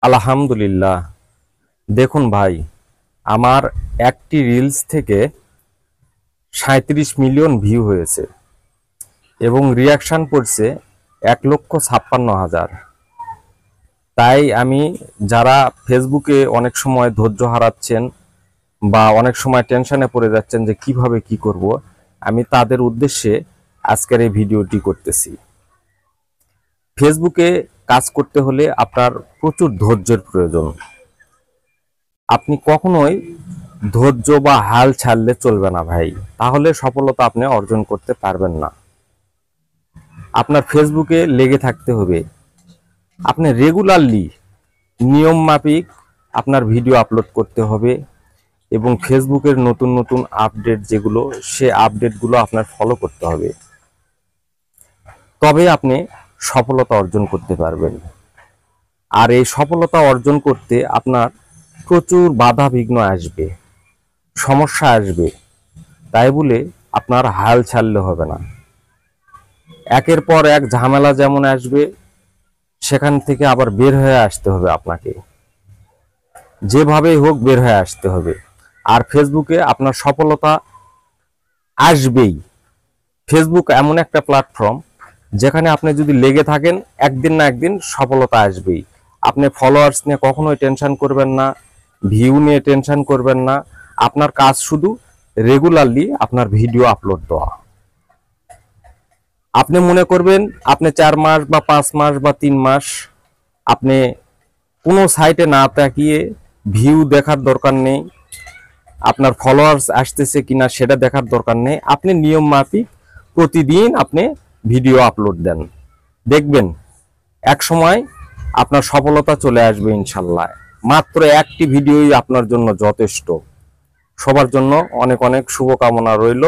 আলহামদুলিল্লাহ। দেখুন ভাই, আমার একটি রিলস থেকে ৩৭ মিলিয়ন ভিউ হয়েছে এবং রিয়াকশন পড়ছে ১,৫৬,০০০। তাই আমি যারা ফেসবুকে অনেক সময় ধৈর্য হারাচ্ছেন বা অনেক সময় টেনশনে পড়ে যাচ্ছেন যে কিভাবে কি করব, আমি তাদের উদ্দেশ্যে আজকের এই ভিডিওটি করতেছি। ফেসবুকে কাজ করতে হলে আপনার প্রচুর ধৈর্যের প্রয়োজন। আপনি কখনোই ধৈর্য বা হাল ছাড়লে চলবে না ভাই, তাহলে সফলতা আপনি অর্জন করতে পারবেন না। আপনার ফেসবুকে লেগে থাকতে হবে। আপনি রেগুলারলি নিয়ম মাফিক আপনার ভিডিও আপলোড করতে হবে এবং ফেসবুকের নতুন নতুন আপডেট যেগুলো, সে আপডেটগুলো আপনার ফলো করতে হবে। তবে আপনি সফলতা অর্জন করতে পারবেন। আর এই সফলতা অর্জন করতে আপনার প্রচুর বাধা বিঘ্ন আসবে, সমস্যা আসবে। তাই বলে আপনার হাল ছাড়লে হবে না। একের পর এক ঝামেলা যেমন আসবে, সেখান থেকে আবার বের হয়ে আসতে হবে আপনাকে। যেভাবেই হোক বের হয়ে আসতে হবে। আর ফেসবুকে আপনার সফলতা আসবেই। ফেসবুক এমন একটা প্ল্যাটফর্ম যেখানে আপনি যদি লেগে থাকেন, একদিন না একদিন সফলতা আসবেই। আপনি ফলোয়ার্স নিয়ে কখনোই টেনশন করবেন না, ভিউ নিয়ে টেনশন করবেন না। আপনার কাজ শুধু রেগুলারলি আপনার ভিডিও আপলোড দেওয়া। আপনি মনে করবেন আপনি ৪ মাস বা ৫ মাস বা ৩ মাস আপনি কোনো সাইটে না তাকিয়ে ভিউ দেখার দরকার নেই, আপনার ফলোয়ার্স আসতেছে কিনা সেটা দেখার দরকার নেই। আপনি নিয়ম মাফিক প্রতিদিন আপনি ভিডিও আপলোড দেন, দেখবেন এক সময় আপনার সফলতা চলে আসবে ইনশাল্লাহ। মাত্র একটি ভিডিওই আপনার জন্য যথেষ্ট। সবার জন্য অনেক অনেক শুভকামনা রইল।